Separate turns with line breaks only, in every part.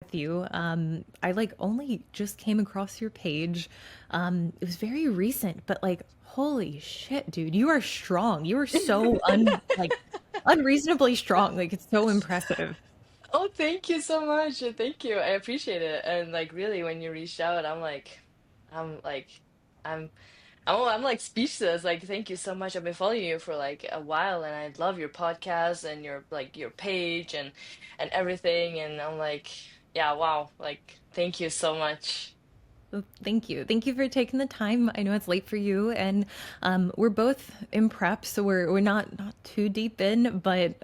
with you. I like only just came across your page. It was very recent, but like, holy shit, dude, you are strong. You are so unreasonably strong. Like, it's so impressive.
Oh, thank you so much. Thank you. I appreciate it. And like really when you reached out, I'm like I'm I'm like speechless. Like thank you so much. I've been following you for like a while and I love your podcast and your like your page and everything and I'm like yeah, wow. Like thank you so much.
Well, thank you. Thank you for taking the time. I know it's late for you, and we're both in prep, so we're not too deep in, but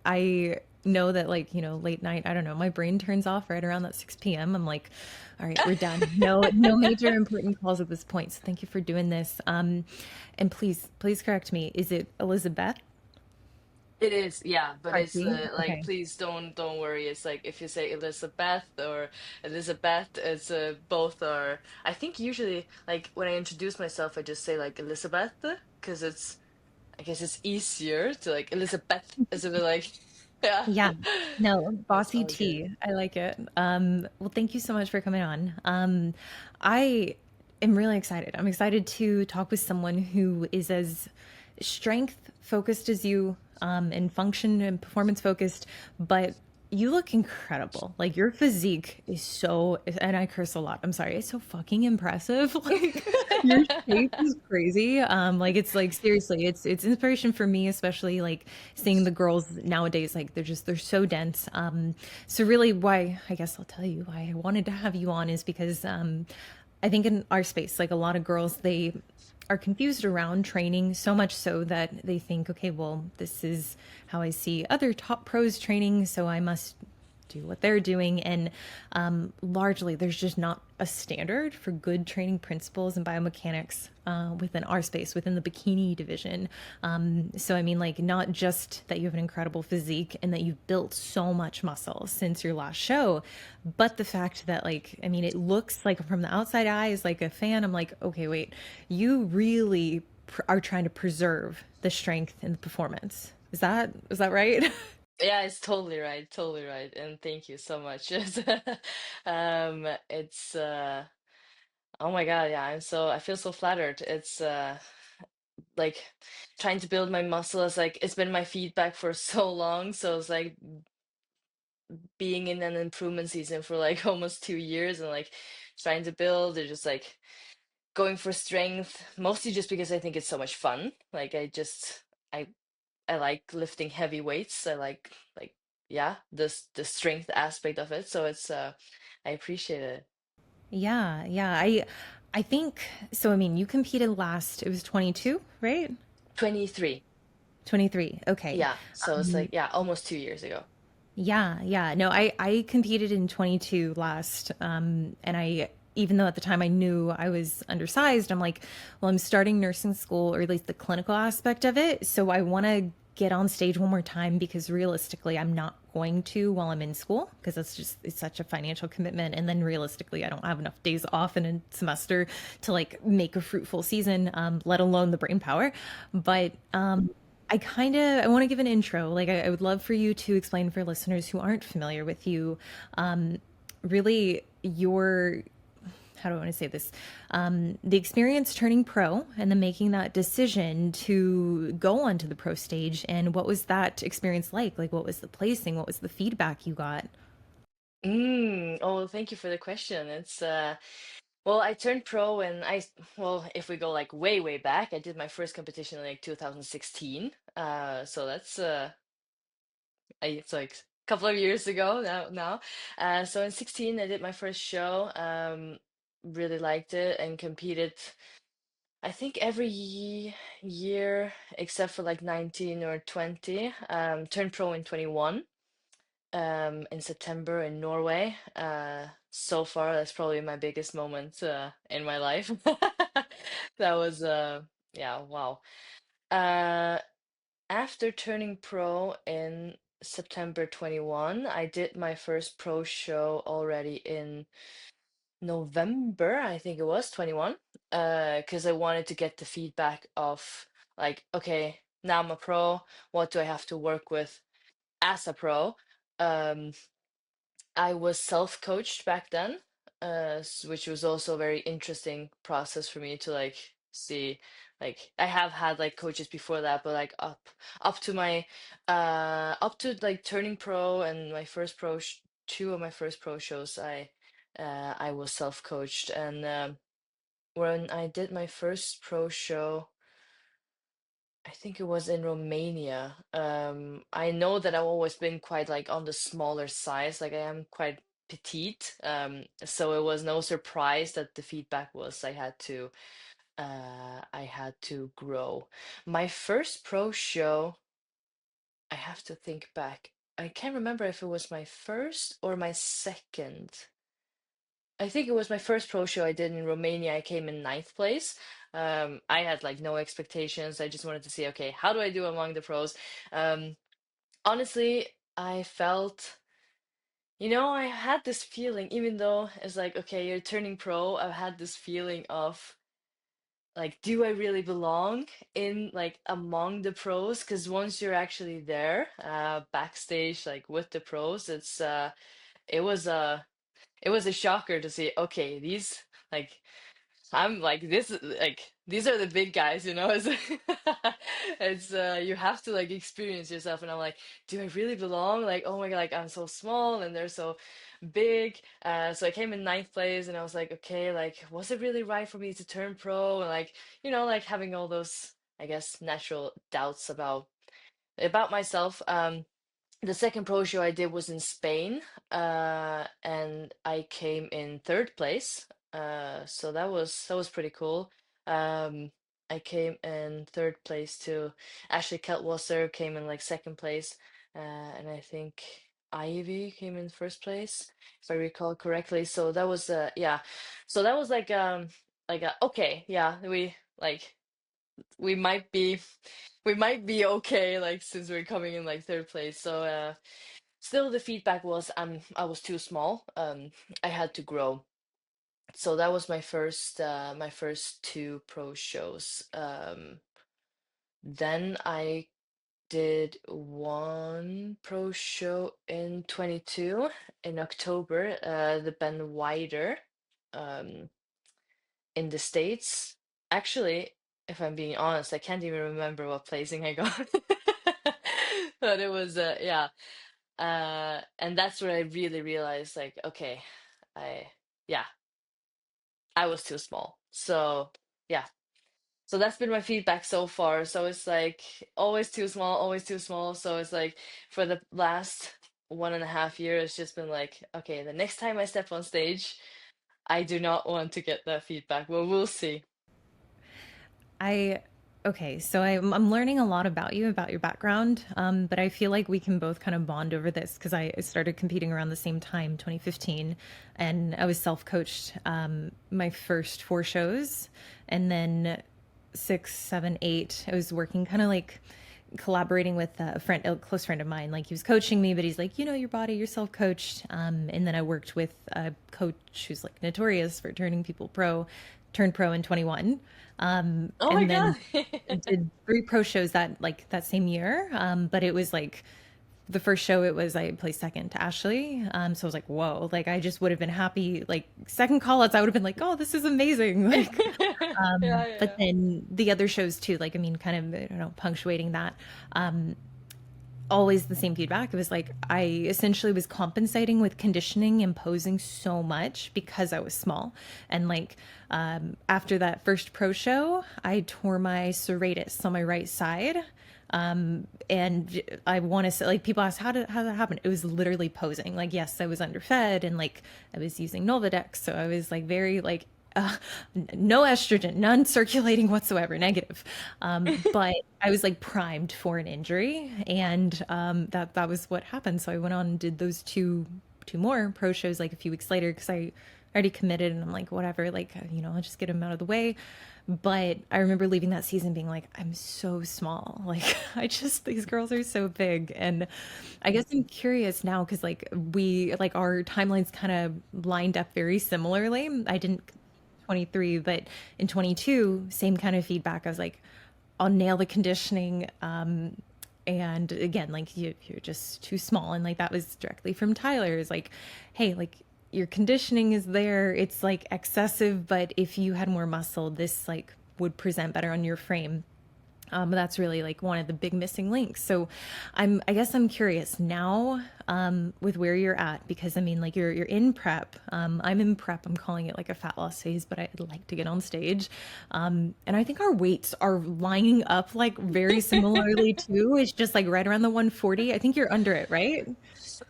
I know that like late night. I don't know. My brain turns off right around that 6 p.m. I'm like, all right, we're done. No major important calls at this point. So thank you for doing this. And please correct me. Is it Elizabeth
It is, yeah, but it's
Hartsey?
like
Okay.
please don't worry. It's like if you say Elizabeth or Elizabeth, it's both are. I think usually like when I introduce myself, I just say like Elizabeth because it's I guess it's easier to like Elizabeth as if like yeah.
Yeah. No,
It's
bossy
all good.
T. I like it. Well, thank you so much for coming on. I am really excited. I'm excited to talk with someone who is as strength focused as you, and function and performance focused, but you look incredible. Like your physique is so, and I curse a lot. I'm sorry. It's so fucking impressive. Like your shape is crazy. Like it's like seriously, it's inspiration for me, especially like seeing the girls nowadays. Like they're so dense. So really, why I guess I'll tell you why I wanted to have you on is because I think in our space, like a lot of girls, they are confused around training so much so that they think, okay, well, this is how I see other top pros training, so I must do what they're doing. And largely, there's just not a standard for good training principles and biomechanics within our space, within the bikini division. So, I mean, like, not just that you have an incredible physique and that you've built so much muscle since your last show, but the fact that, like, I mean, it looks like from the outside eyes, like a fan, I'm like, okay, wait, you really are trying to preserve the strength and the performance. Is that right?
Yeah, it's totally right, and thank you so much. It's oh my God, yeah, I feel so flattered. It's like trying to build my muscle is like it's been my feedback for so long, so it's like being in an improvement season for like almost 2 years and like trying to build or just like going for strength, mostly just because I think it's so much fun. Like I I like lifting heavy weights. I like yeah, the strength aspect of it. So it's I appreciate it.
Yeah, yeah. I think so. I mean, you competed last, it was 22, right?
23.
23. Okay.
Yeah. So it's like yeah, almost 2 years ago.
Yeah, yeah. No, I competed in 22 last, and I, even though at the time I knew I was undersized, I'm like, well, I'm starting nursing school, or at least the clinical aspect of it. So I want to get on stage one more time because realistically, I'm not going to while I'm in school because that's just, it's such a financial commitment. And then realistically, I don't have enough days off in a semester to like make a fruitful season, let alone the brain power. But I want to give an intro. Like I would love for you to explain for listeners who aren't familiar with you, really your, how do I want to say this? The experience turning pro and then making that decision to go onto the pro stage. And what was that experience like? Like, what was the placing? What was the feedback you got?
Oh, thank you for the question. It's well, I turned pro and well, if we go like way back, I did my first competition in like 2016. So that's it's like a couple of years ago now. So in 16 I did my first show. Really liked it and competed I think every year except for like 19 or 20. Turned pro in 21 in September in Norway. So far that's probably my biggest moment in my life. That was yeah, wow. Uh After turning pro in September 21, I did my first pro show already in November, I think it was 21, because I wanted to get the feedback of like, okay, now I'm a pro, what do I have to work with as a pro? Um, I was self-coached back then, which was also a very interesting process for me to like see. Like I have had like coaches before that, but like up to my up to like turning pro and my first two of my first pro shows, I was self-coached. And when I did my first pro show, I think it was in Romania. I know that I've always been quite like on the smaller size, like I am quite petite. So it was no surprise that the feedback was I had to grow. My first pro show, I have to think back. I can't remember if it was my first or my second. I think it was my first pro show I did in Romania. I came in ninth place. I had like no expectations. I just wanted to see, okay, how do I do among the pros? Um, Honestly, I felt, I had this feeling, even though it's like, okay, you're turning pro, I've had this feeling of like, do I really belong in like among the pros? Because once you're actually there, backstage, like with the pros, it was a, it was a shocker to see, okay, these like I'm like this like these are the big guys, It's it's you have to like experience yourself, and I'm like, do I really belong? Like, oh my God, like I'm so small and they're so big. So I came in ninth place and I was like, okay, like was it really right for me to turn pro? And like, like having all those, I guess, natural doubts about myself. The second pro show I did was in Spain, and I came in third place. So that was pretty cool. Um, I came in third place too. Ashley Keltwasser came in like second place, and I think Ivy came in first place, if I recall correctly. So that was yeah. So that was like okay, yeah, we might be we might be okay, like since we're coming in like third place. So still the feedback was I was too small. I had to grow. So that was my first two pro shows. Then I did one pro show in 22 in October, the Ben Wider, um, in the States. Actually, if I'm being honest, I can't even remember what placing I got. But it was yeah. And that's where I really realized, like, okay, I, yeah, I was too small. So, yeah. So that's been my feedback so far. So it's like always too small, always too small. So it's like for the last 1.5 years, it's just been like, okay, the next time I step on stage, I do not want to get that feedback. Well, we'll see.
I okay, so I'm learning a lot about you, about your background, but I feel like we can both kind of bond over this because I started competing around the same time, 2015, and I was self-coached my first four shows, and then six, seven, eight, I was working kind of like collaborating with a close friend of mine. Like he was coaching me, but he's like, you know, your body, you're self-coached. And then I worked with a coach who's like notorious for turning people pro, turned pro in 21.
Oh my
And then
God.
did three pro shows that same year. But it was like the first show it was I placed second to Ashley. So I was like, whoa, like I just would have been happy. Like second call outs, I would have been like, oh, this is amazing. Like
Yeah,
but
yeah,
then the other shows too, like I mean, kind of I don't know, punctuating that. Always the same feedback. It was like I essentially was compensating with conditioning and posing so much because I was small. And like after that first pro show, I tore my serratus on my right side. And I want to say, like, people ask, how did that happen? It was literally posing. Like, yes, I was underfed and like I was using Nolvadex. So I was like very like uh, no estrogen, none circulating whatsoever, negative. But I was like primed for an injury, and that was what happened. So I went on and did those two more pro shows like a few weeks later because I already committed, and I'm like, whatever, like I'll just get them out of the way. But I remember leaving that season being like, I'm so small. Like, these girls are so big. And I guess I'm curious now because, like, our timelines kind of lined up very similarly. I didn't 23, but in 22, same kind of feedback. I was like, I'll nail the conditioning. And again, like you're just too small. And like that was directly from Tyler is like, hey, like your conditioning is there. It's like excessive, but if you had more muscle, this like would present better on your frame. That's really like one of the big missing links. So I guess I'm curious now, with where you're at, because I mean, like you're in prep. I'm in prep. I'm calling it like a fat loss phase, but I'd like to get on stage. And I think our weights are lining up like very similarly too. It's just like right around the 140. I think you're under it, right?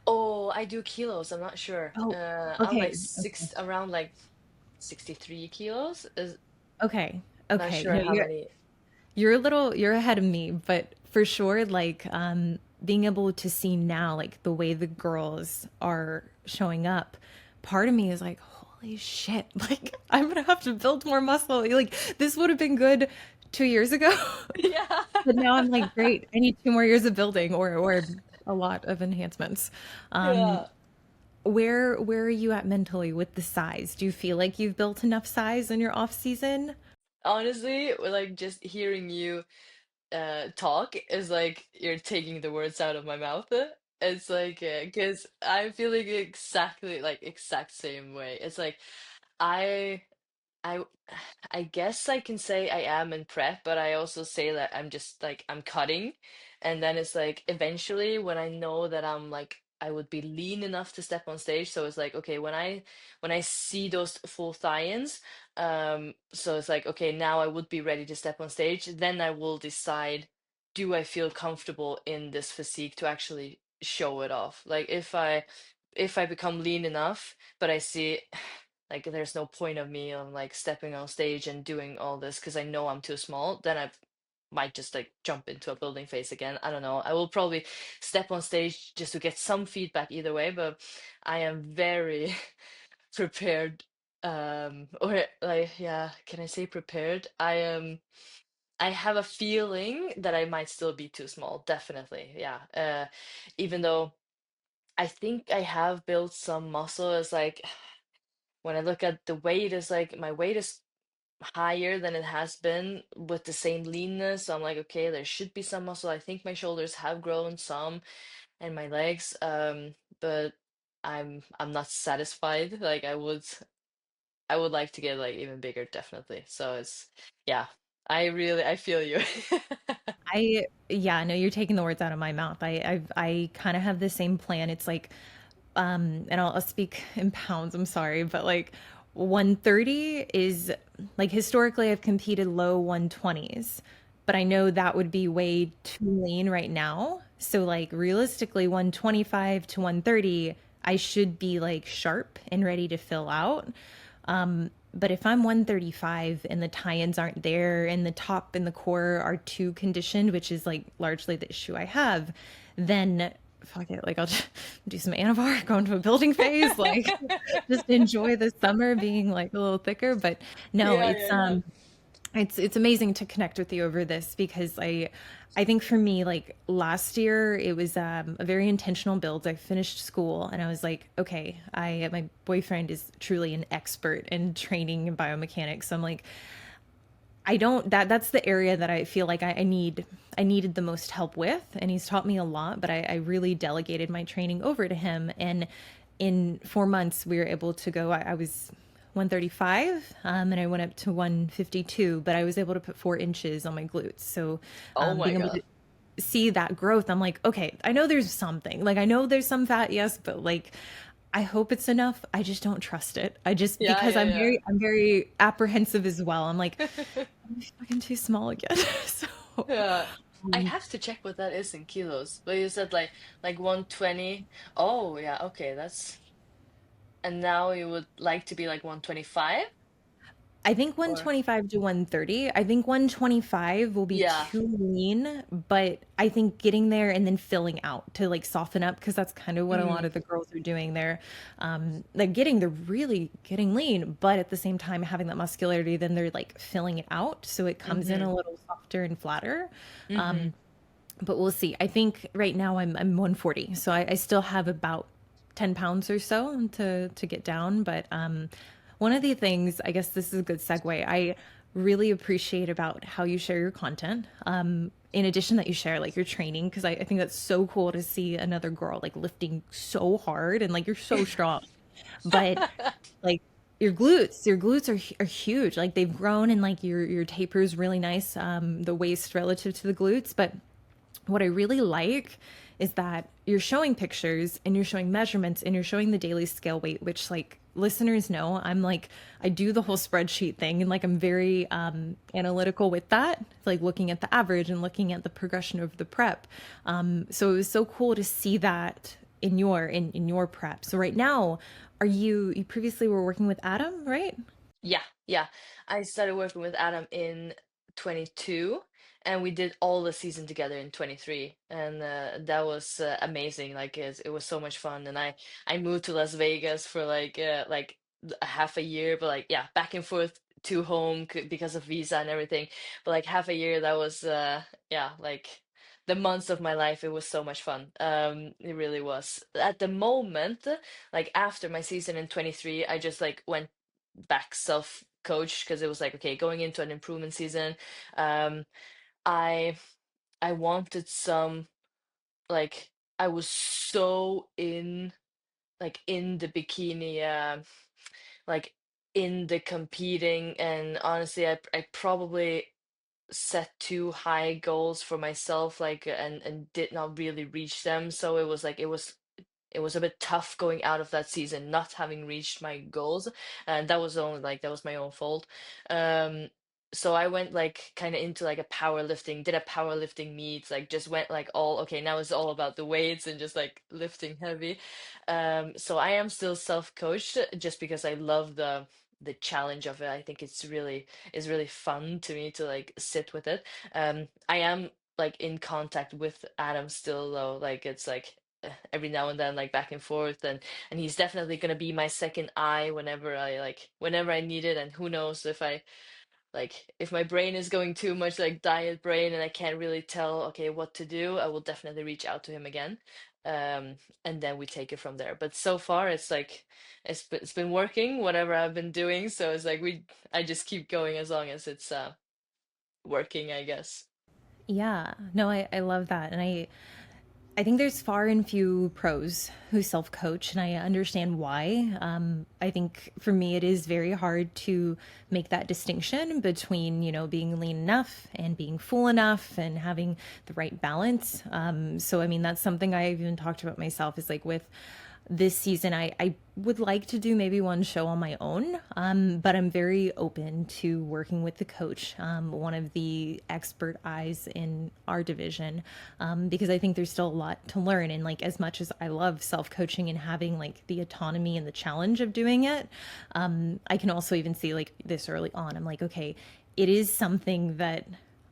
Oh, I do kilos. I'm not sure.
Oh,
I'm like
okay.
six, around like 63 kilos. Is
Okay.
not
Okay.
sure
No,
how many.
you're ahead of me, but for sure, like being able to see now, like the way the girls are showing up, part of me is like, holy shit, like I'm gonna have to build more muscle. Like this would have been good 2 years ago,
Yeah.
but now I'm like, great, I need 2 more years of building or a lot of enhancements. Um,
Yeah.
where are you at mentally with the size? Do you feel like you've built enough size in your off season?
Honestly, like just hearing you talk is like you're taking the words out of my mouth. It's like because I'm feeling exactly like exact same way. It's like I I I guess I can say I am in prep, but I also say that I'm just like I'm cutting, and then it's like eventually when I know that I'm like I would be lean enough to step on stage. So it's like okay, when I see those full thigh-ins, so it's like okay, now I would be ready to step on stage. Then I will decide, do I feel comfortable in this physique to actually show it off? Like if I become lean enough, but I see like there's no point of me on like stepping on stage and doing all this because I know I'm too small, then I might just like jump into a building phase again. I don't know. I will probably step on stage just to get some feedback either way, but I am very prepared. Or like yeah, can I say prepared? I have a feeling that I might still be too small, definitely. Yeah. Even though I think I have built some muscle, it's like when I look at the weight, it's like my weight is higher than it has been with the same leanness. So I'm like, okay, there should be some muscle. I think my shoulders have grown some and my legs, but I'm not satisfied. Like I would like to get like even bigger, definitely. So it's yeah, I feel you.
Yeah, no, you're taking the words out of my mouth. I kind of have the same plan. It's like, and I'll speak in pounds, I'm sorry, but like 130 is like historically I've competed low 120s, but I know that would be way too lean right now. So like realistically 125 to 130, I should be like sharp and ready to fill out. But if I'm 135 and the tie-ins aren't there and the top and the core are too conditioned, which is like largely the issue I have, then fuck it. Like I'll just do some anavar, go into a building phase, like just enjoy the summer being like a little thicker. But no,
Yeah, yeah, yeah.
it's amazing to connect with you over this because I think for me like last year it was a very intentional build. I finished school and I was like, okay, I my boyfriend is truly an expert in training and biomechanics. So I'm like, I don't that's the area that I feel like I needed the most help with, and he's taught me a lot, but I really delegated my training over to him. And in 4 months we were able to go, I was 135, and I went up to 152, but I was able to put 4 inches on my glutes. So
Oh my
being able to
God.
see that growth, I'm like, okay, I know there's something. Like I know there's some fat, yes, but like I hope it's enough. I just don't trust it. I just
Yeah,
because
yeah,
I'm very apprehensive as well. I'm like,
yeah.
I'm fucking too small again. So
Yeah. I
um,
have to check what that is in kilos. But you said like 120. Oh, yeah, okay, that's and now you would like to be like 125
I think
or
125 to 130. I think 125 will be
yeah.
too lean, but I think getting there and then filling out to like soften up because that's kind of what a lot
Mm,
of the girls are doing there. Like they're really getting lean, but at the same time having that muscularity, then they're like filling it out so it comes in
mm-hmm.
a little softer and flatter.
Mm-hmm.
Um, but we'll see. I think right now I'm 140, so I still have about 10 pounds or so to get down. But one of the things, I guess this is a good segue, I really appreciate about how you share your content. in addition that you share like your training, because I think that's so cool to see another girl like lifting so hard and like you're so strong. But like your glutes are huge. Like they've grown and like your taper is really nice. The waist relative to the glutes, but what I really like is that you're showing pictures and you're showing measurements and you're showing the daily scale weight, which like listeners know, I'm like, I do the whole spreadsheet thing and like I'm very analytical with that, like looking at the average and looking at the progression of the prep. So it was so cool to see that in your prep. So right now, you previously were working with Adam, right?
Yeah, yeah. I started working with Adam in 22, and we did all the season together in 23, and that was amazing. Like it was so much fun, and I moved to Las Vegas for like a half a year, but like yeah, back and forth to home because of visa and everything. But like half a year, that was yeah, like the months of my life. It was so much fun. It really was. At the moment, like after my season in 23, I just like went back self coach because it was like okay going into an improvement season. um i I wanted some like I was so in like in the bikini like in the competing, and honestly I probably set too high goals for myself like and did not really reach them, so it was like it was a bit tough going out of that season not having reached my goals, and that was only like that was my own fault. um so I went like kind of into like a powerlifting, did a powerlifting meet, like just went like all okay, now it's all about the weights and just like lifting heavy. So I am still self-coached just because I love the challenge of it. I think it's really fun to me to like sit with it. I am like in contact with Adam still though, like it's like every now and then like back and forth, and he's definitely going to be my second eye whenever I need it, and who knows if I like if my brain is going too much like diet brain and I can't really tell okay what to do, I will definitely reach out to him again. And then we take it from there, but so far it's like it's been working whatever I've been doing, so it's like we I just keep going as long as it's working, I guess.
Yeah, no, I love that. And I think there's far and few pros who self coach, and I understand why. I think for me, it is very hard to make that distinction between, you know, being lean enough and being full enough and having the right balance. So, I mean, that's something I've even talked about myself is like with this season, I would like to do maybe one show on my own, but I'm very open to working with the coach, one of the expert eyes in our division, because I think there's still a lot to learn. And like, as much as I love self coaching and having like the autonomy and the challenge of doing it, I can also even see like this early on. I'm like, okay, it is something that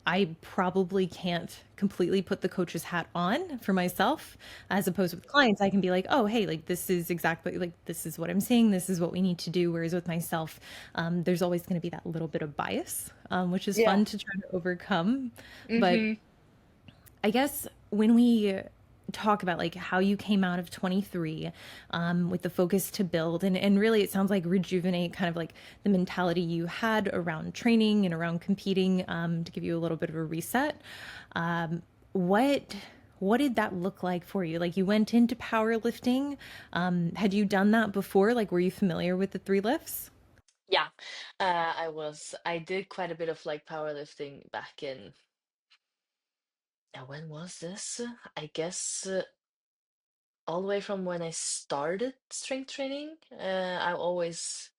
I probably can't completely put the coach's hat on for myself, as opposed with clients. I can be like, oh, hey, like this is exactly like this is what I'm seeing. This is what we need to do. Whereas with myself, there's always going to be that little bit of bias, which is
Yeah.
fun to try to overcome. But
Mm-hmm.
I guess when we talk about like how you came out of 23, with the focus to build and really it sounds like rejuvenate kind of like the mentality you had around training and around competing, to give you a little bit of a reset. What what did that look like for you? Like you went into powerlifting. Had you done that before? Like were you familiar with the three lifts?
Yeah, I did quite a bit of like powerlifting back in, when was this? I guess all the way from when I started strength training. I always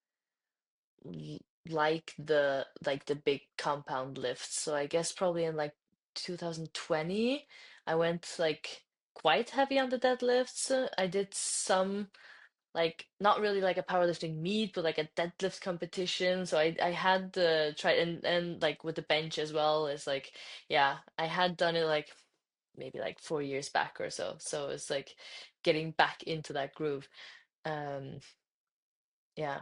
l- like the big compound lifts. So I guess probably in like 2020, I went like quite heavy on the deadlifts. I did some like not really like a powerlifting meet, but like a deadlift competition. So I had tried, and like with the bench as well. It's like yeah, I had done it like maybe like 4 years back or so. So it's like getting back into that groove. Um, yeah.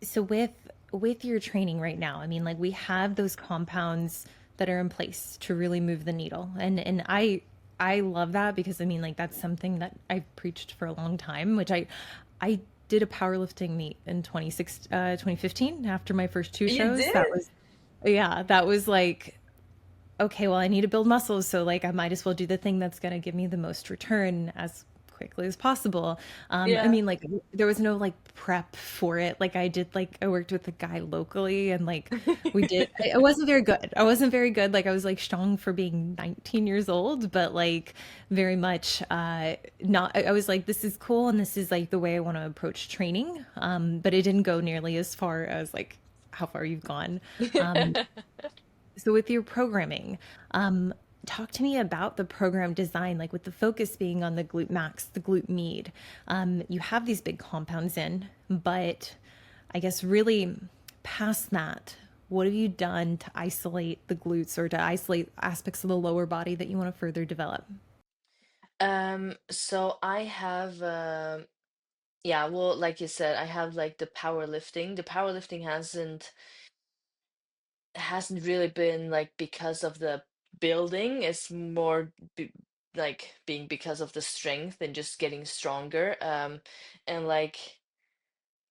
So with your training right now, I mean, like we have those compounds that are in place to really move the needle, and I love that because I mean, like that's something that I've preached for a long time, which I did a powerlifting meet in 2015 after my first two
You
shows. That
did?
was yeah, that was like okay, well, I need to build muscles, so like I might as well do the thing that's going to give me the most return as quickly as possible. I
Yeah.
mean, like there was no like prep for it. Like I worked with a guy locally, and like we did. I wasn't very good. I wasn't very good. Like I was like strong for being 19 years old, but like very much not. I was like, this is cool, and this is like the way I want to approach training. But it didn't go nearly as far as like how far you've gone. Um, so with your programming, talk to me about the program design, like with the focus being on the glute max, the glute med. You have these big compounds in, but I guess really past that, what have you done to isolate the glutes or to isolate aspects of the lower body that you want to further develop?
So I have yeah, well, like you said, I have like the powerlifting. The powerlifting hasn't really been like because of the building. It's more like being because of the strength and just getting stronger. And like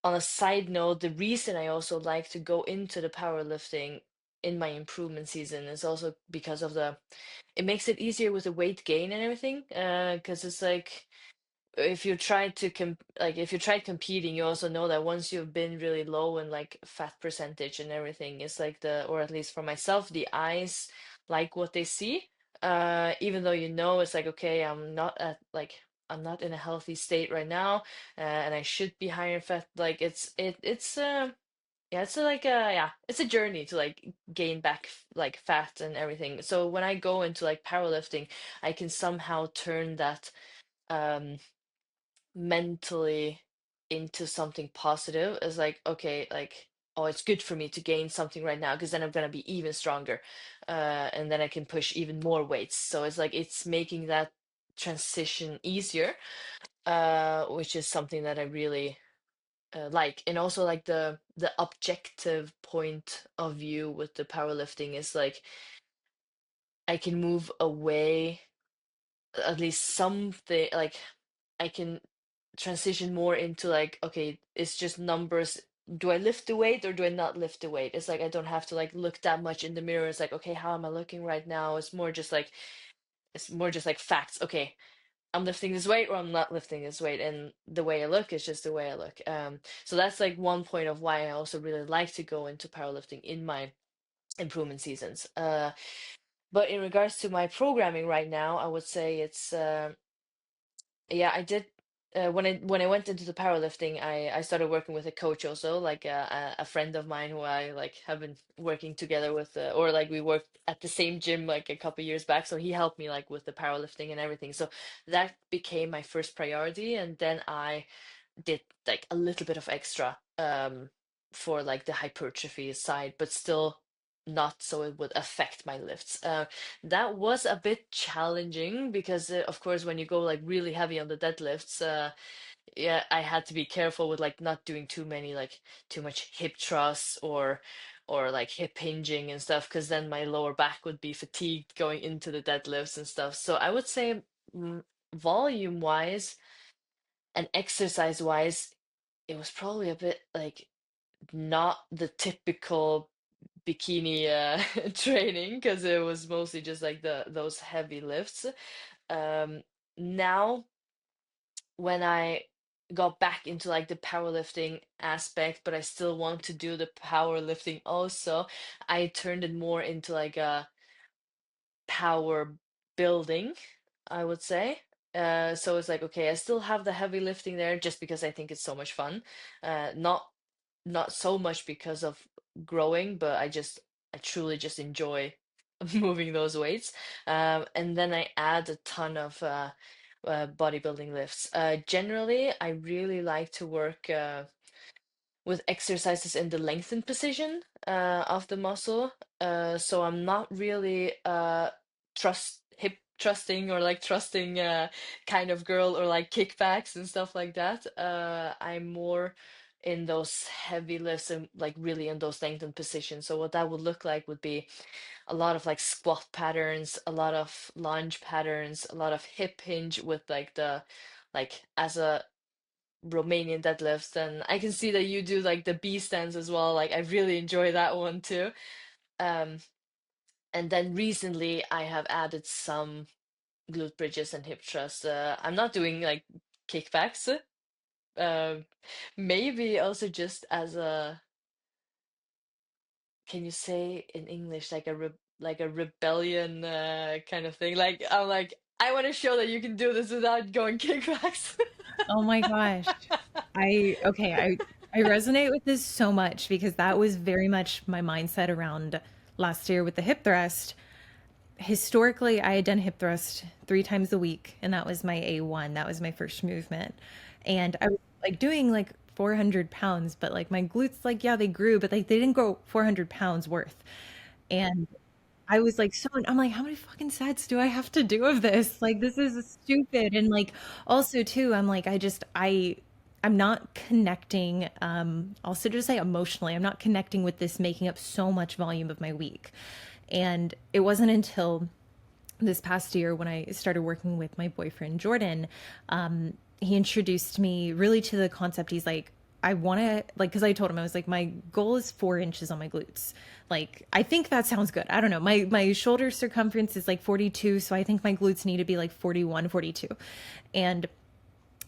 on a side note, the reason I also like to go into the powerlifting in my improvement season is also because of it makes it easier with the weight gain and everything. Because it's like if you try to if you tried competing, you also know that once you've been really low in like fat percentage and everything, it's like or at least for myself, the eyes like what they see. Even though you know it's like, okay, I'm not in a healthy state right now, and I should be higher in fat. Like it's yeah, it's a journey to like gain back like fat and everything. So when I go into like powerlifting, I can somehow turn that um mentally into something positive. Is like, okay, like, oh, it's good for me to gain something right now because then I'm gonna be even stronger, and then I can push even more weights. So it's like it's making that transition easier, which is something that I really like. And also like the objective point of view with the powerlifting is like I can move away at least something, like I can transition more into like, okay, it's just numbers. Do I lift the weight or do I not lift the weight? It's like I don't have to like look that much in the mirror. It's like, okay, how am I looking right now? It's more just like facts. Okay, I'm lifting this weight or I'm not lifting this weight, and the way I look is just the way I look. So that's like one point of why I also really like to go into powerlifting in my improvement seasons. But in regards to my programming right now, I would say it's yeah, I did. When I went into the powerlifting, I started working with a coach also, like a friend of mine who I like have been working together with, or like we worked at the same gym like a couple years back. So he helped me like with the powerlifting and everything. So that became my first priority, and then I did like a little bit of extra for like the hypertrophy side, but still not so it would affect my lifts. That was a bit challenging because of course when you go like really heavy on the deadlifts, yeah, I had to be careful with like not doing too much hip thrusts or like hip hinging and stuff because then my lower back would be fatigued going into the deadlifts and stuff. So I would say volume wise and exercise wise, it was probably a bit like not the typical bikini training because it was mostly just like those heavy lifts. Um, Now when I got back into like the powerlifting aspect, but I still want to do the powerlifting also, I turned it more into like a power building, I would say. So it's like, okay, I still have the heavy lifting there just because I think it's so much fun. Not so much because of growing, but I truly just enjoy moving those weights. And then I add a ton of bodybuilding lifts. Generally, I really like to work with exercises in the lengthened position of the muscle. So I'm not really hip trusting or like trusting kind of girl or like kickbacks and stuff like that. I'm more in those heavy lifts and like really in those lengthened positions. So what that would look like would be a lot of like squat patterns, a lot of lunge patterns, a lot of hip hinge with like like as a Romanian deadlifts, and I can see that you do like the B stands as well. Like I really enjoy that one too. Um, And then recently I have added some glute bridges and hip thrusts. I'm not doing like kickbacks. Uh, maybe also just as a, can you say in English like a like a rebellion kind of thing? Like I'm like I want to show that you can do this without going kickbacks.
Oh my gosh. I resonate with this so much because that was very much my mindset around last year with the hip thrust. Historically, I had done hip thrust 3 times a week, and that was my A1. That was my first movement. And I was like doing like 400 pounds, but like my glutes, like, yeah, they grew, but like they didn't grow 400 pounds worth. And I was like, so I'm like, how many fucking sets do I have to do of this? Like, this is stupid. And like, also too, I'm like, I'm not connecting, also just say emotionally, I'm not connecting with this making up so much volume of my week. And it wasn't until this past year when I started working with my boyfriend, Jordan, he introduced me really to the concept. He's like, I want to, like, because I told him, I was like, my goal is 4 inches on my glutes. Like, I think that sounds good. I don't know. My shoulder circumference is like 42. So I think my glutes need to be like 41, 42. And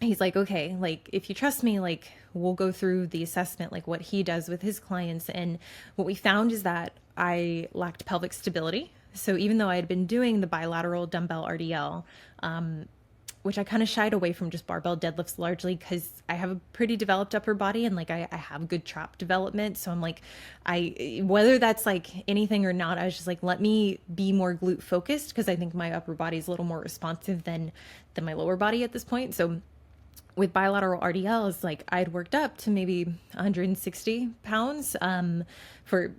he's like, okay, like if you trust me, like we'll go through the assessment, like what he does with his clients. And what we found is that I lacked pelvic stability. So even though I had been doing the bilateral dumbbell RDL, which I kind of shied away from just barbell deadlifts largely because I have a pretty developed upper body and like I have good trap development. So I'm like, whether that's like anything or not, I was just like, let me be more glute focused because I think my upper body is a little more responsive than my lower body at this point. So with bilateral RDLs, like I'd worked up to maybe 160 pounds for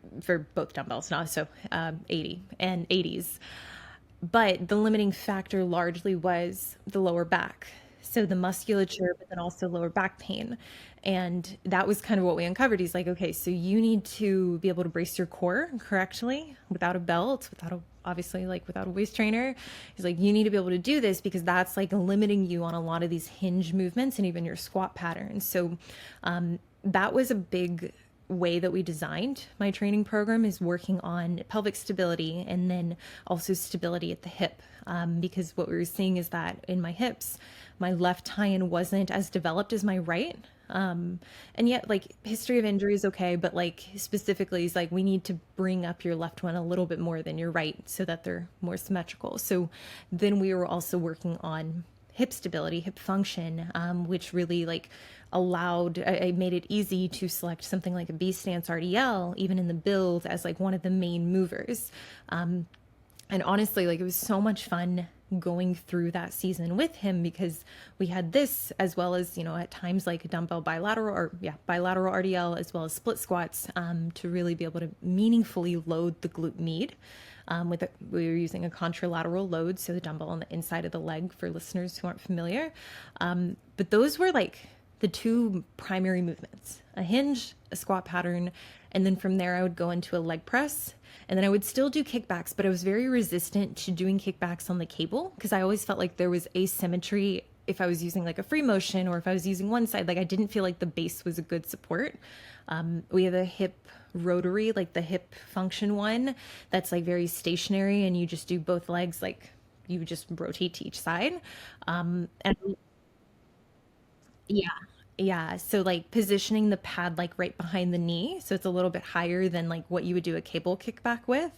both dumbbells, and also 80 and 80s. But the limiting factor largely was the lower back. So the musculature, but then also lower back pain. And that was kind of what we uncovered. He's like, okay, so you need to be able to brace your core correctly without a belt, without a, obviously like without a waist trainer. He's like, you need to be able to do this because that's like limiting you on a lot of these hinge movements and even your squat patterns. So that was a big way that we designed my training program, is working on pelvic stability and then also stability at the hip, because what we were seeing is that in my hips my left tie-in wasn't as developed as my right, and yet like history of injury is okay, but like specifically is like we need to bring up your left one a little bit more than your right so that they're more symmetrical. So then we were also working on hip stability, hip function, which really like I made it easy to select something like a B stance RDL, even in the build, as like one of the main movers. And honestly, like it was so much fun going through that season with him because we had this as well as, you know, at times like a dumbbell bilateral RDL as well as split squats, to really be able to meaningfully load the glute med. We were using a contralateral load, so the dumbbell on the inside of the leg for listeners who aren't familiar. But those were like the two primary movements: a hinge, a squat pattern, and then from there I would go into a leg press. And then I would still do kickbacks, but I was very resistant to doing kickbacks on the cable because I always felt like there was asymmetry if I was using like a free motion or if I was using one side. Like I didn't feel like the base was a good support. We have a hip rotary, like the hip function one, that's like very stationary and you just do both legs, like you just rotate to each side. And yeah. Yeah. So like positioning the pad like right behind the knee. So it's a little bit higher than like what you would do a cable kickback with.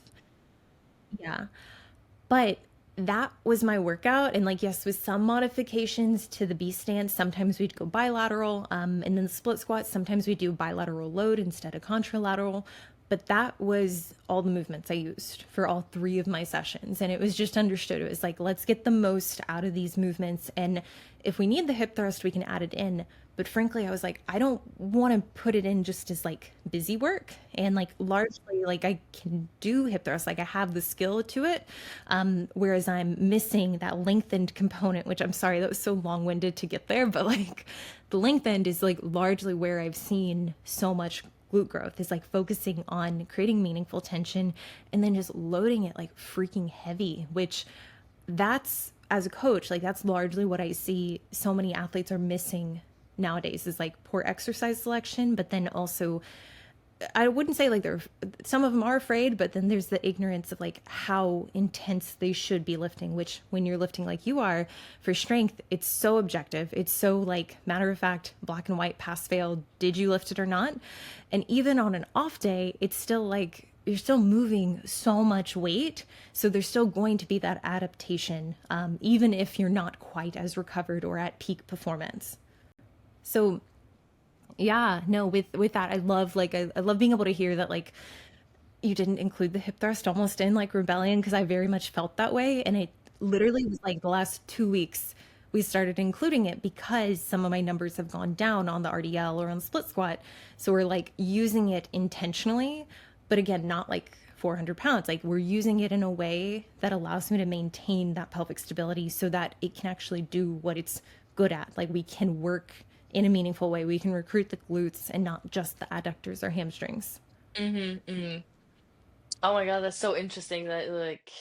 Yeah. But that was my workout. And like, yes, with some modifications to the B stance, sometimes we'd go bilateral. And then the split squats, sometimes we do bilateral load instead of contralateral. But that was all the movements I used for all 3 of my sessions. And it was just understood. It was like, let's get the most out of these movements. And if we need the hip thrust, we can add it in. But frankly, I was like, I don't want to put it in just as like busy work. And like largely, like I can do hip thrust, like I have the skill to it. Whereas I'm missing that lengthened component, which I'm sorry, that was so long winded to get there. But like the lengthened is like largely where I've seen so much glute growth, is like focusing on creating meaningful tension and then just loading it like freaking heavy, which that's, as a coach, like that's largely what I see so many athletes are missing nowadays, is like poor exercise selection, but then also I wouldn't say like they're, some of them are afraid, but then there's the ignorance of like how intense they should be lifting, which when you're lifting like you are for strength, it's so objective. It's so like matter of fact, black and white, pass fail, did you lift it or not? And even on an off day, it's still like you're still moving so much weight. So there's still going to be that adaptation, even if you're not quite as recovered or at peak performance. So yeah, no, with that, I love like I love being able to hear that like you didn't include the hip thrust almost in like rebellion because I very much felt that way, and it literally was like the last 2 weeks we started including it because some of my numbers have gone down on the RDL or on the split squat, so we're like using it intentionally, but again, not like 400 pounds. Like we're using it in a way that allows me to maintain that pelvic stability so that it can actually do what it's good at. Like we can work in a meaningful way. We can recruit the glutes and not just the adductors or hamstrings.
Hmm. Oh my God, that's so interesting that like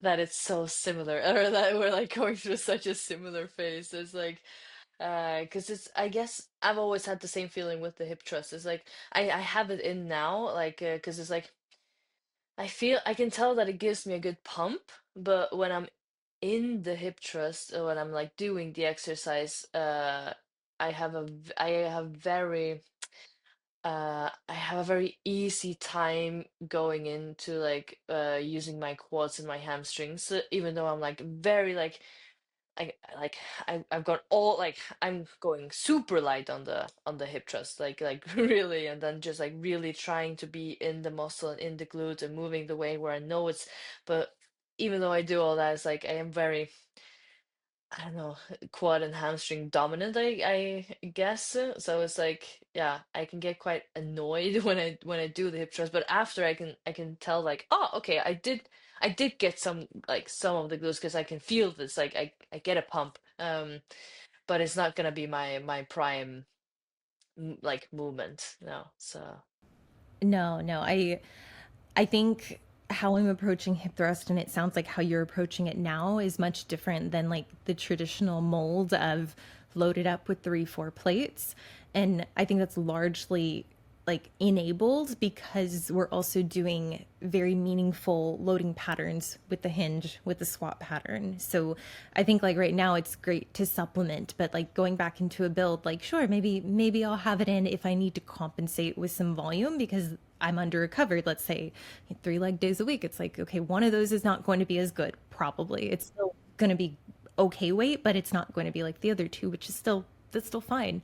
that it's so similar, or that we're like going through such a similar phase. It's like, because it's, I guess I've always had the same feeling with the hip thrust. It's like I have it in now, like, because it's like I feel I can tell that it gives me a good pump, but when I'm in the hip thrust, or when I'm like doing the exercise, I have very I have a very easy time going into like using my quads and my hamstrings, even though I'm like very like I've got all like I'm going super light on the hip thrust, like really, and then just like really trying to be in the muscle and in the glute and moving the way where I know it's, but even though I do all that, it's like I am very, I don't know, quad and hamstring dominant, I guess. So it's like, yeah, I can get quite annoyed when I do the hip thrust, but after I can tell like, oh, okay, I did get some like some of the glutes because I can feel this, like I get a pump. But it's not gonna be my prime like movement, no. So
No, no, I think how I'm approaching hip thrust, and it sounds like how you're approaching it now, is much different than like the traditional mold of loaded up with 3, 4 plates. And I think that's largely like enabled because we're also doing very meaningful loading patterns with the hinge, with the squat pattern. So I think like right now it's great to supplement, but like going back into a build, like sure, maybe I'll have it in if I need to compensate with some volume because I'm under recovered, let's say 3 leg days a week. It's like, okay, one of those is not going to be as good, probably. It's still going to be okay weight, but it's not going to be like the other two, which is still, that's still fine.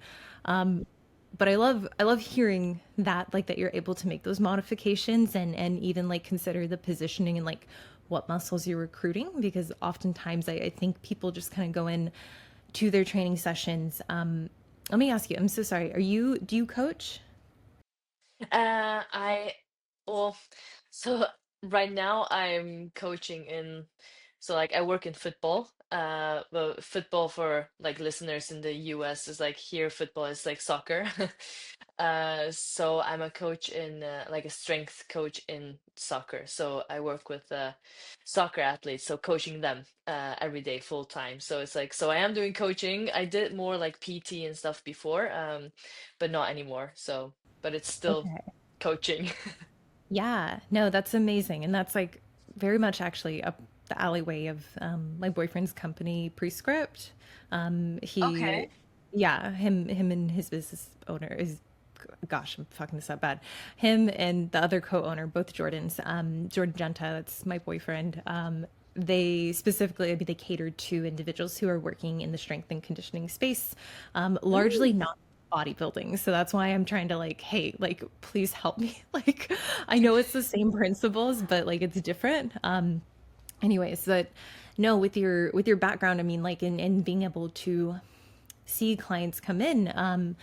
But I love hearing that, like that you're able to make those modifications and even like consider the positioning and like what muscles you're recruiting, because oftentimes I think people just kind of go in to their training sessions. Let me ask you, I'm so sorry, are you, do you coach?
I well, so right now I'm coaching in, so like I work in football. Well, football for like listeners in the US is like, here football is like soccer. So I'm a coach in like a strength coach in soccer. So I work with soccer athletes, so coaching them every day full time. So it's like, so I am doing coaching. I did more like PT and stuff before, but not anymore. So, but it's still
Okay.
coaching.
Yeah, no, that's amazing. And that's like very much actually up the alleyway of my boyfriend's company, Prescript. He,
Okay.
yeah, him and his business owner is, gosh, I'm fucking this up bad. Him and the other co-owner, both Jordans, Jordan Genta, that's my boyfriend. They specifically, I mean, they catered to individuals who are working in the strength and conditioning space, largely
Mm.
not bodybuilding. So that's why I'm trying to like, hey, like, please help me. Like, I know it's the same principles, but like it's different. Anyways, but no, with your background, I mean, like in being able to see clients come in.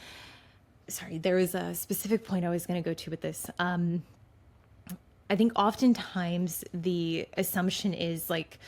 Sorry, there was a specific point I was going to go to with this. I think oftentimes the assumption is like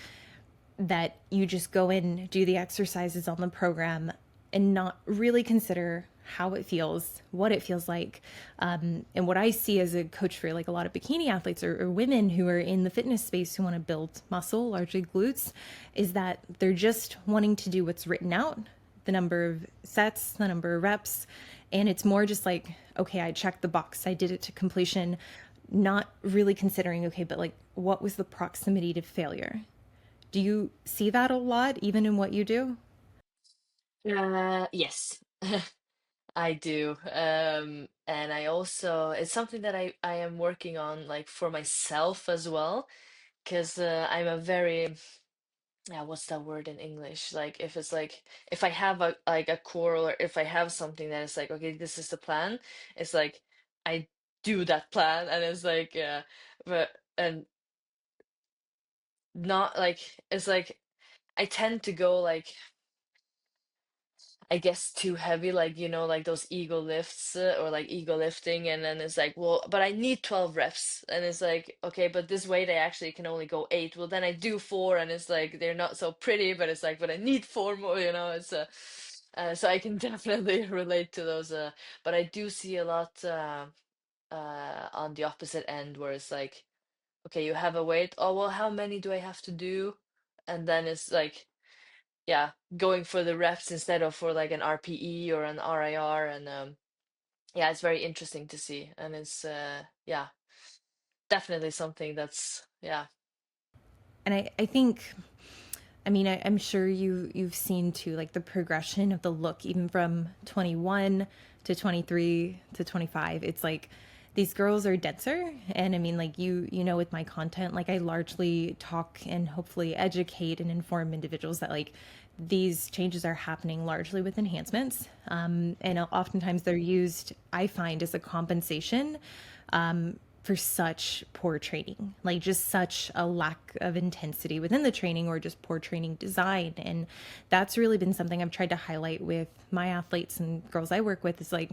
that you just go in, do the exercises on the program, and not really consider how it feels, what it feels like. And what I see as a coach for like a lot of bikini athletes or women who are in the fitness space who want to build muscle, largely glutes, is that they're just wanting to do what's written out, the number of sets, the number of reps, And it's more just like, okay, I checked the box, I did it to completion, not really considering, okay, but like, what was the proximity to failure? Do you see that a lot, even in what you do?
Yes, I do. And I also, it's something that I am working on like for myself as well, because I'm a very, yeah, what's that word in English? Like if it's like if I have a like a core or if I have something that is like, okay, this is the plan, it's like I do that plan and it's like but and not like it's like I tend to go like I guess too heavy, like like those ego lifts or like ego lifting, and then it's like, well, but I need 12 reps, and it's like, okay, but this weight I actually can only go 8. Well, then I do 4, and it's like they're not so pretty, but it's like, but I need 4 more, It's so I can definitely relate to those, but I do see a lot on the opposite end where it's like, okay, you have a weight, oh well, how many do I have to do? And then it's like yeah, going for the reps instead of for like an RPE or an RIR, and yeah, it's very interesting to see, and it's yeah, definitely something that's yeah.
And I think, I mean, I'm sure you've seen too, like the progression of the look, even from 21 to 23 to 25. It's like these girls are denser, and I mean, like you know, with my content, like I largely talk and hopefully educate and inform individuals that like these changes are happening largely with enhancements, and oftentimes they're used, I find, as a compensation for such poor training, like just such a lack of intensity within the training or just poor training design. And that's really been something I've tried to highlight with my athletes and girls I work with is like,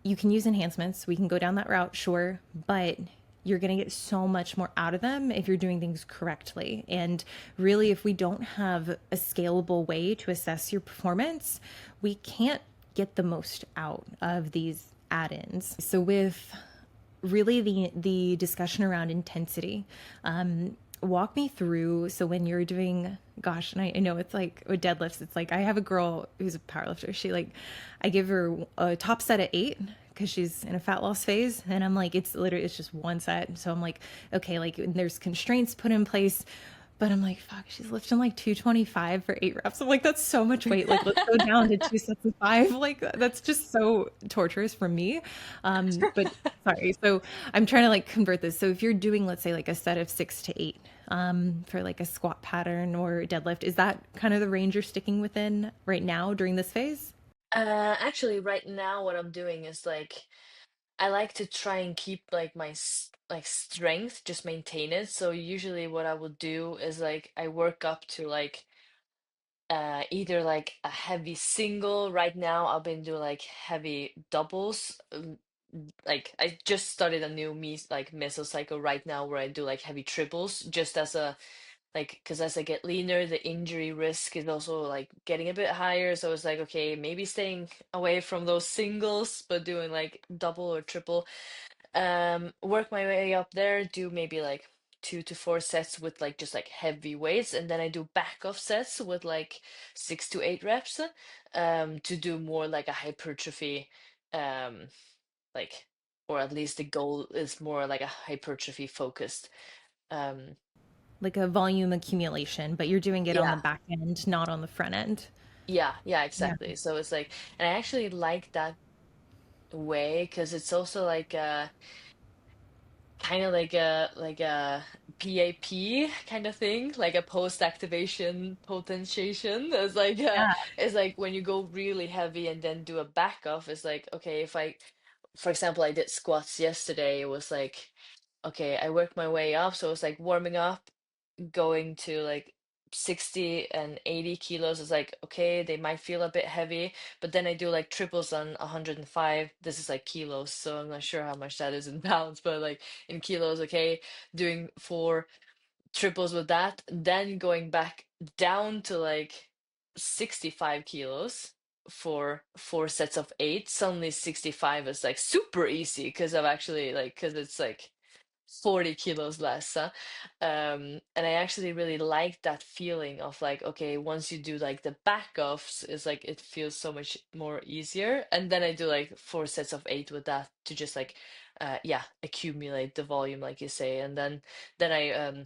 you can use enhancements, we can go down that route, sure, but you're going to get so much more out of them if you're doing things correctly. And really, if we don't have a scalable way to assess your performance, we can't get the most out of these add-ins. So with really the discussion around intensity, walk me through, so when you're doing, gosh, and I know it's like with deadlifts, it's like I have a girl who's a powerlifter, she like, I give her a top set at 8 because she's in a fat loss phase, and I'm like, it's literally, it's just one set, so I'm like, okay, like there's constraints put in place, but I'm like, fuck, she's lifting like 225 for 8 reps. I'm like, that's so much weight. Like, let's go down to 2 sets of 5. Like, that's just so torturous for me. But sorry. So I'm trying to like convert this. So if you're doing, let's say, like a set of 6 to 8 for like a squat pattern or deadlift, is that kind of the range you're sticking within right now during this phase?
Actually, right now, what I'm doing is like I like to try and keep like my like strength, just maintain it. So usually, what I would do is like I work up to like either like a heavy single. Right now I've been doing like heavy doubles. Like I just started a new like mesocycle right now where I do like heavy triples just as a like because as I get leaner the injury risk is also like getting a bit higher, so it's like okay, maybe staying away from those singles but doing like double or triple. Work my way up there, do maybe like 2 to 4 sets with like just like heavy weights, and then I do back off sets with like 6 to 8 reps, to do more like a hypertrophy, um, like, or at least the goal is more like a hypertrophy focused. Um,
Like a volume accumulation, but you're doing it on the
yeah,
back end, not on the front end.
yeah,
Yeah.
exactly. So it's like, and I actually like that way because it's also like kind of like a PAP kind of thing, like a post-activation potentiation.
Yeah.
It's like when you go really heavy and then do a back off, it's like, okay, if I, for example, I did squats yesterday, it was like, okay, I worked my way up, so it was like warming up, going to like 60 and 80 kilos is like, okay, they might feel a bit heavy, but then I do like triples on 105. This is like kilos, so I'm not sure how much that is in pounds, but like in kilos, okay, doing 4 triples with that, then going back down to like 65 kilos for 4 sets of 8. Suddenly 65 is like super easy because I've actually like, because it's like 40 kilos less. And I actually really like that feeling of like, okay, once you do like the back offs, it's like it feels so much more easier. And then I do like 4 sets of 8 with that to just like, yeah, accumulate the volume, like you say. And then I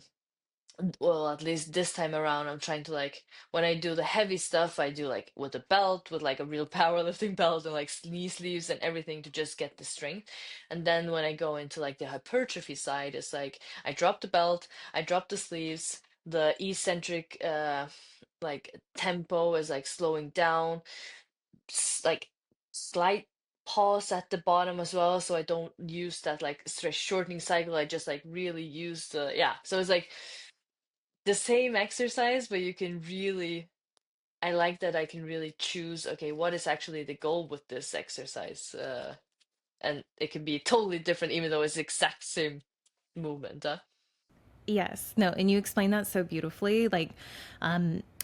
well, at least this time around, I'm trying to like when I do the heavy stuff, I do like with a belt, with like a real powerlifting belt and like knee sleeves and everything to just get the strength. And then when I go into like the hypertrophy side, it's like I drop the belt, I drop the sleeves, the eccentric like tempo is like slowing down, like slight pause at the bottom as well, so I don't use that like stress shortening cycle. I just like really use the yeah. So it's like the same exercise, but you can really, I like that I can really choose, okay, what is actually the goal with this exercise? And it can be totally different, even though it's the exact same movement. Huh?
Yes, no, and you explain that so beautifully, like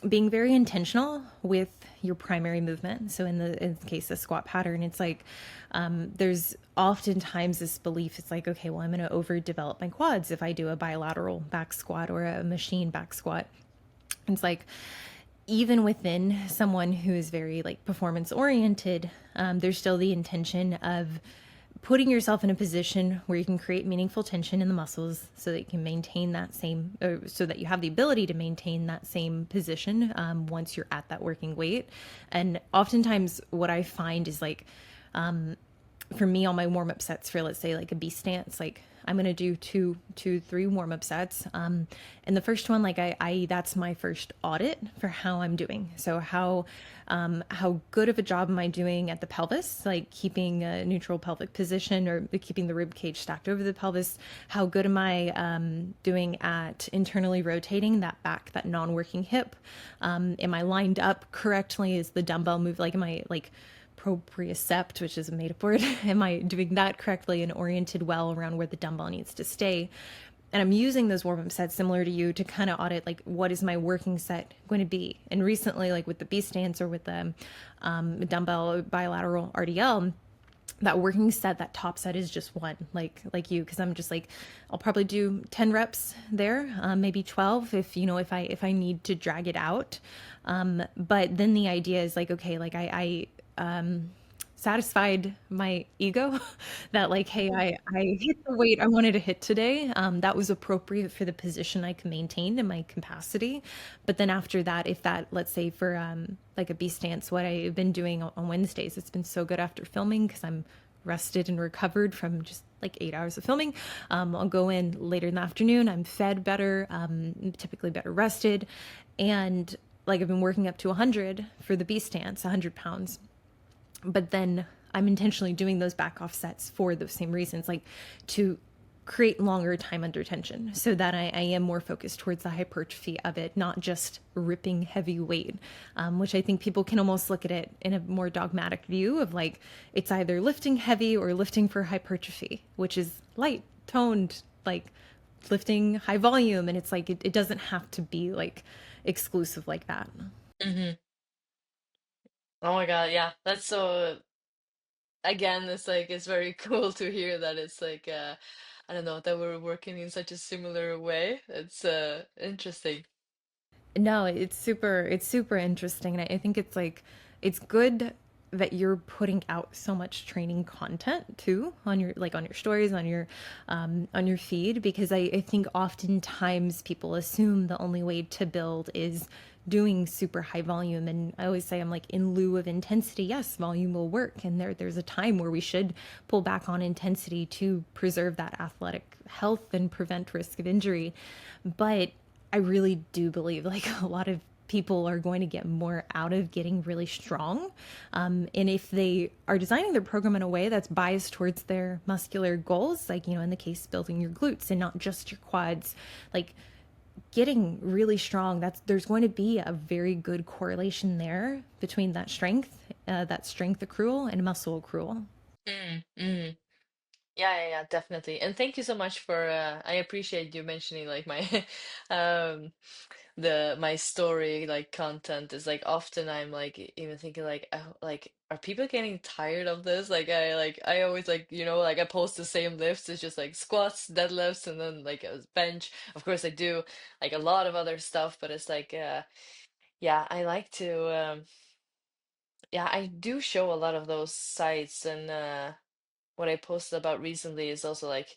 being very intentional with your primary movement. So in the case of squat pattern, it's like there's oftentimes this belief. It's like, okay, well, I'm going to overdevelop my quads if I do a bilateral back squat or a machine back squat. It's like even within someone who is very like performance oriented, there's still the intention of putting yourself in a position where you can create meaningful tension in the muscles so that you can maintain that same, or so that you have the ability to maintain that same position once you're at that working weight. And oftentimes, what I find is like, for me, on my warm up sets for, let's say, like a B stance, like I'm gonna do three warm up sets. And the first one, like that's my first audit for how I'm doing. So how good of a job am I doing at the pelvis, like keeping a neutral pelvic position or keeping the rib cage stacked over the pelvis? How good am I doing at internally rotating that back, that non-working hip? Am I lined up correctly? Is the dumbbell move like am I like propriocept, which is a made up word? Am I doing that correctly and oriented well around where the dumbbell needs to stay? And I'm using those warm up sets similar to you to kind of audit like what is my working set going to be. And recently, like with the B stance or with the dumbbell bilateral RDL, that working set, that top set is just one, like you, because I'm just like I'll probably do 10 reps there, maybe 12 if if I need to drag it out. But then the idea is like, okay, like I satisfied my ego that like, hey, I hit the weight I wanted to hit today. That was appropriate for the position I can maintain in my capacity. But then after that, if that, let's say for like a B stance, what I've been doing on Wednesdays, it's been so good after filming because I'm rested and recovered from just like 8 hours of filming. I'll go in later in the afternoon. I'm fed better, typically better rested. And like I've been working up to 100 for the B stance, 100 pounds. But then I'm intentionally doing those back off sets for those same reasons, like to create longer time under tension so that I am more focused towards the hypertrophy of it, not just ripping heavy weight, which I think people can almost look at it in a more dogmatic view of like it's either lifting heavy or lifting for hypertrophy, which is light, toned, like lifting high volume. And it's like it doesn't have to be like exclusive like that.
Hmm. Oh my God, yeah, that's so. Again, it's like it's very cool to hear that it's like I don't know that we're working in such a similar way. It's interesting.
No, it's super interesting. And I think it's like it's good that you're putting out so much training content too on your like on your stories, on your feed, because I think oftentimes people assume the only way to build is doing super high volume. And I always say I'm like in lieu of intensity, yes, volume will work. And there's a time where we should pull back on intensity to preserve that athletic health and prevent risk of injury. But I really do believe like a lot of people are going to get more out of getting really strong. And if they are designing their program in a way that's biased towards their muscular goals, like, in the case, building your glutes and not just your quads, like getting really strong, there's going to be a very good correlation there between that strength accrual and muscle accrual.
Mm, mm. Yeah, yeah, yeah, definitely. And thank you so much for I appreciate you mentioning like my um the my story like content is like often I'm like even thinking like oh, like are people getting tired of this? I always like like I post the same lifts. It's just like squats, deadlifts, and then like a bench. Of course I do like a lot of other stuff, but it's like yeah, I like to yeah, I do show a lot of those sites, and what I posted about recently is also like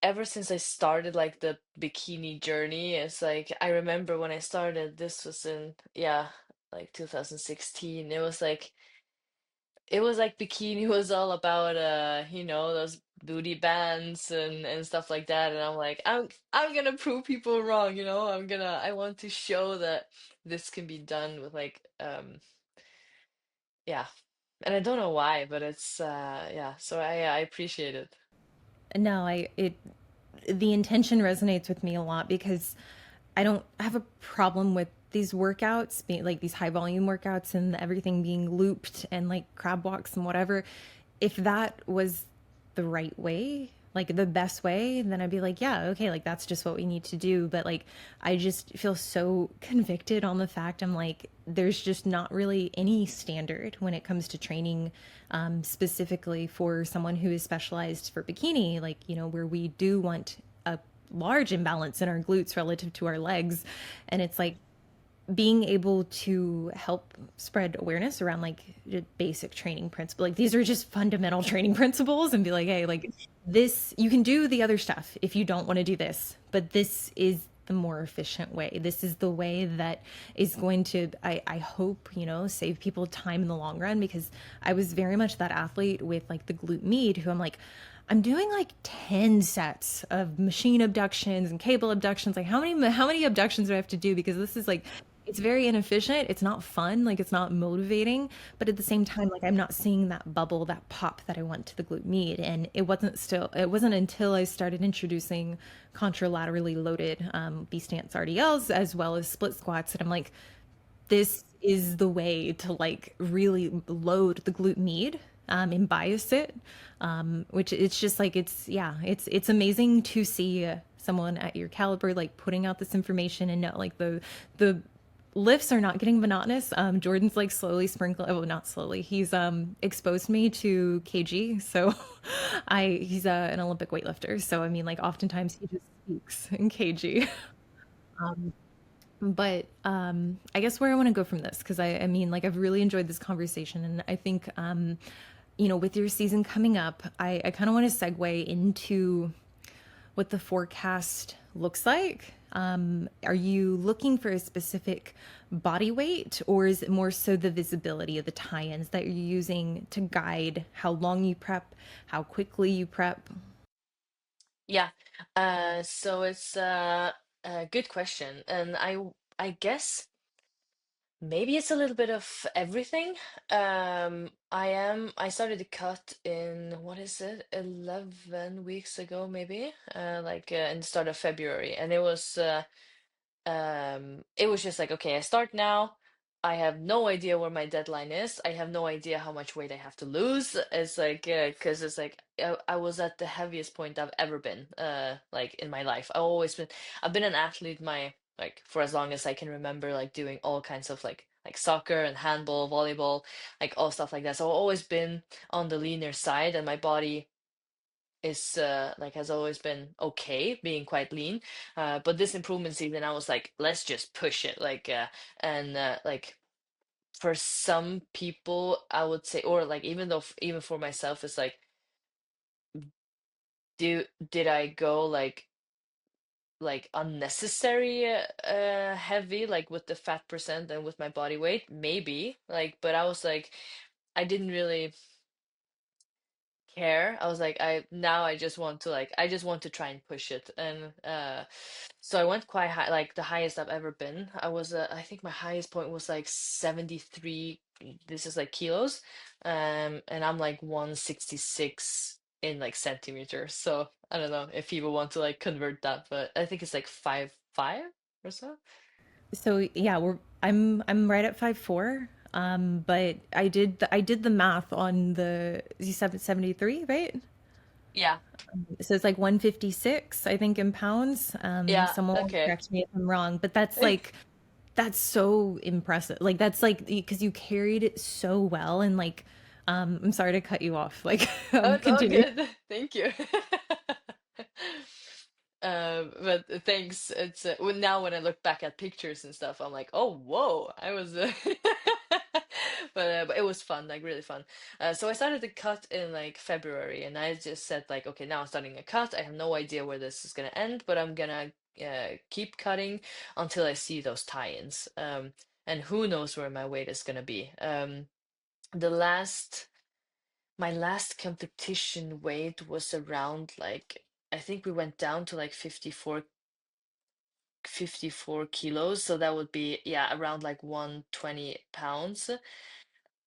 ever since I started like the bikini journey, it's like I remember when I started, this was in, yeah, like 2016. It was like bikini was all about those booty bands and stuff like that. And I'm like, I'm gonna prove people wrong, I want to show that this can be done with like yeah. And I don't know why, but it's yeah, so I appreciate it.
No, the intention resonates with me a lot because I don't have a problem with these workouts being like these high volume workouts and everything being looped and like crab walks and whatever. If that was the right way, like the best way, then I'd be like, yeah, okay, like that's just what we need to do. But like, I just feel so convicted on the fact I'm like, there's just not really any standard when it comes to training, specifically for someone who is specialized for bikini, like, where we do want a large imbalance in our glutes relative to our legs. And it's like, being able to help spread awareness around like basic training principles. Like these are just fundamental training principles and be like, hey, like this, you can do the other stuff if you don't want to do this, but this is the more efficient way. This is the way that is going to, I hope, save people time in the long run, because I was very much that athlete with like the glute med who I'm like, I'm doing like 10 sets of machine abductions and cable abductions. Like how many abductions do I have to do? Because this is like, it's very inefficient. It's not fun. Like it's not motivating. But at the same time, like I'm not seeing that bubble, that pop that I want to the glute med. And it wasn't until I started introducing contralaterally loaded B stance RDLs as well as split squats that I'm like, this is the way to like really load the glute med, and bias it, which it's just like it's amazing to see someone at your caliber like putting out this information and know like the lifts are not getting monotonous. Jordan's like slowly sprinkling, oh, not slowly. He's exposed me to kg, so he's an Olympic weightlifter. So I mean, like oftentimes he just speaks in kg. But I guess where I want to go from this, because I mean, like I've really enjoyed this conversation, and I think with your season coming up, I kind of want to segue into what the forecast looks like. Are you looking for a specific body weight, or is it more so the visibility of the tie-ins that you're using to guide how long you prep, how quickly you prep?
Yeah. So it's a good question. And I guess maybe it's a little bit of everything. I started to cut in, what is it, 11 weeks ago, maybe, in the start of February. And it was just like, okay, I start now. I have no idea where my deadline is. I have no idea how much weight I have to lose. It's like, because it's like I was at the heaviest point I've ever been, like in my life. I've been an athlete my like for as long as I can remember, like doing all kinds of like soccer and handball, volleyball, like all stuff like that. So I've always been on the leaner side, and my body is like has always been okay being quite lean, but this improvement season I was like, let's just push it, and like for some people I would say, or like even though even for myself, it's like, did I go like unnecessary heavy, like with the fat percent and with my body weight, maybe, like, but I was like, I didn't really care. I was like, I just want to try and push it. And so I went quite high, like the highest I've ever been. I think my highest point was like 73, this is like kilos. And I'm like 166 in like centimeters. So I don't know if people want to like convert that, but I think it's like 5'5" or so.
So yeah, I'm right at 5'4". But I did the math on the Z773, right?
Yeah.
So it's like 156, I think, in pounds.
Yeah.
Someone will
Okay.
correct me if I'm wrong, but that's like, that's so impressive. Like, that's like, because you carried it so well. And like, I'm sorry to cut you off. Like,
Oh, it's all
continue.
good. Thank you. But thanks. It's well, now when I look back at pictures and stuff, I'm like, oh, whoa, I was. But it was fun, like really fun. So I started the cut in like February, and I just said like, okay, now I'm starting a cut. I have no idea where this is gonna end, but I'm gonna keep cutting until I see those tie-ins. And who knows where my weight is gonna be. The last. My last competition weight was around like I think we went down to like 54 kilos, so that would be yeah around like 120 pounds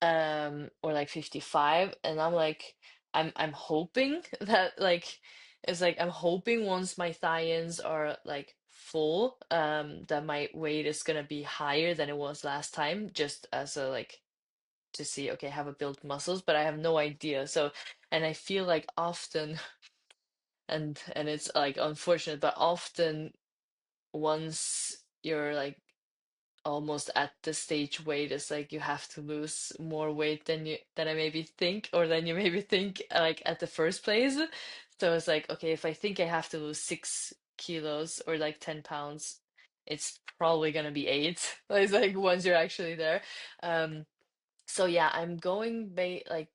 or like 55, and I'm like I'm hoping that like it's like I'm hoping once my thigh-ins are like full that my weight is gonna be higher than it was last time, just as a like to see, okay, have I built muscles, but I have no idea. So, and I feel like often, and it's like unfortunate, but often once you're like almost at the stage weight, it's like you have to lose more weight than I maybe think, or than you maybe think like at the first place. So it's like, okay, if I think I have to lose 6 kilos or like 10 pounds, it's probably gonna be eight. It's like once you're actually there. Um, so yeah, I'm going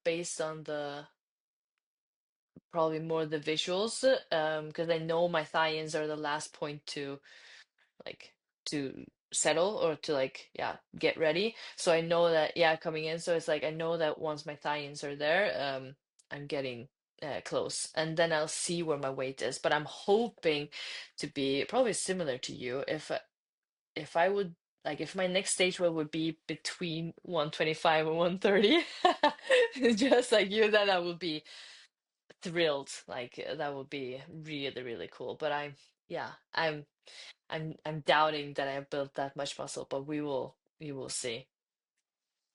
based on the probably more the visuals, because I know my thigh-ins are the last point like to settle or to like yeah get ready. So I know that yeah coming in. So it's like I know that once my thigh-ins are there, I'm getting close, and then I'll see where my weight is. But I'm hoping to be probably similar to you if I would like if my next stage weight would be between 125 and 130, just like you, then I would be thrilled. Like that would be really, really cool. But yeah, I'm doubting that I built that much muscle, but we will see.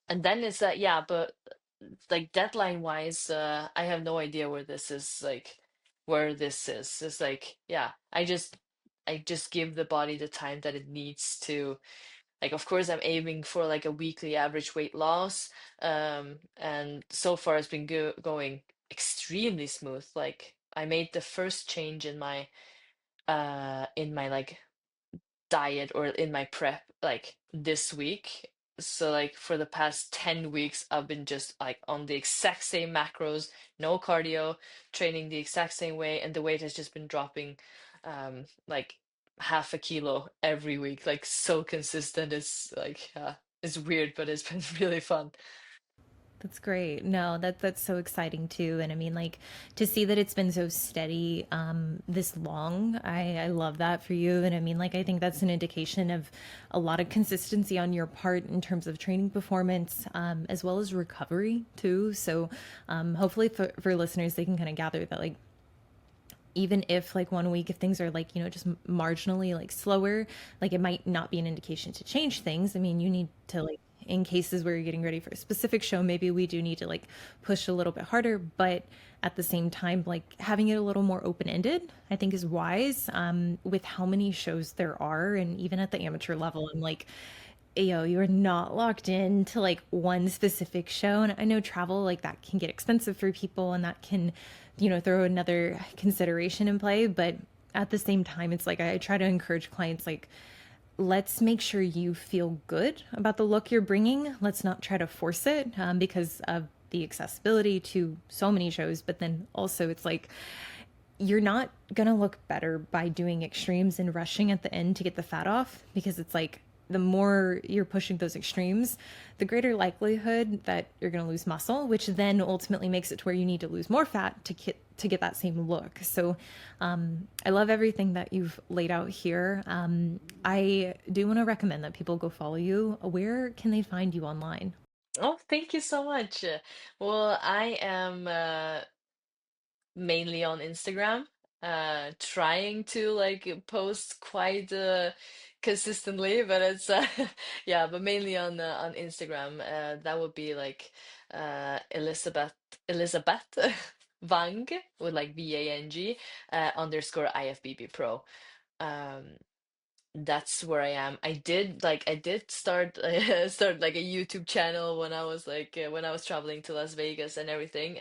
And then it's that yeah, but like deadline wise, I have no idea where this is like where this is. It's like yeah, I just give the body the time that it needs to like of course I'm aiming for like a weekly average weight loss. And so far it's been going extremely smooth. Like I made the first change in my like diet or in my prep like this week. So like for the past 10 weeks I've been just like on the exact same macros, no cardio, training the exact same way, and the weight has just been dropping like half a kilo every week, like so consistent. It's like it's weird, but it's been really fun.
That's great. No, that's so exciting too. And I mean, like to see that it's been so steady this long. I love that for you. And I mean, like I think that's an indication of a lot of consistency on your part in terms of training performance, as well as recovery too. So hopefully for listeners, they can kind of gather that like even if like one week if things are like just marginally like slower, like it might not be an indication to change things. I mean, you need to like in cases where you're getting ready for a specific show, maybe we do need to like push a little bit harder, but at the same time like having it a little more open-ended I think is wise, with how many shows there are. And even at the amateur level, I'm like, you're not locked in to like one specific show. And I know travel like that can get expensive for people, and that can, throw another consideration in play. But at the same time, it's like I try to encourage clients like, let's make sure you feel good about the look you're bringing. Let's not try to force it, because of the accessibility to so many shows. But then also, it's like you're not gonna look better by doing extremes and rushing at the end to get the fat off, because it's like the more you're pushing those extremes, the greater likelihood that you're going to lose muscle, which then ultimately makes it to where you need to lose more fat to get that same look. So I love everything that you've laid out here. I do want to recommend that people go follow you. Where can they find you online?
Oh, thank you so much. Well, I am mainly on Instagram, trying to like post quite consistently, but it's yeah, but mainly on Instagram. That would be like Elisabet. Vang with like VANG underscore IFBB Pro. Um, that's where I am. I did start start like a YouTube channel when I was when I was traveling to Las Vegas and everything.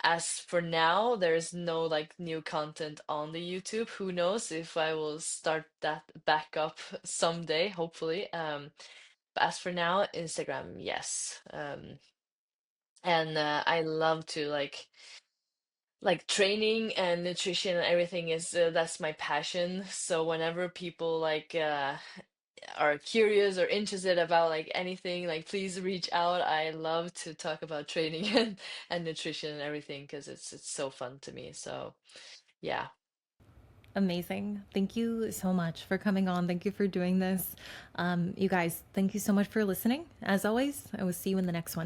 As for now, there's no like new content on the YouTube. Who knows if I will start that back up someday, hopefully. But as for now, Instagram, yes. And I love to like training and nutrition and everything is that's my passion. So whenever people are curious or interested about like anything, like please reach out. I love to talk about training and nutrition and everything because it's so fun to me. So yeah.
Amazing. Thank you so much for coming on. Thank you for doing this. You guys, thank you so much for listening. As always, I will see you in the next one.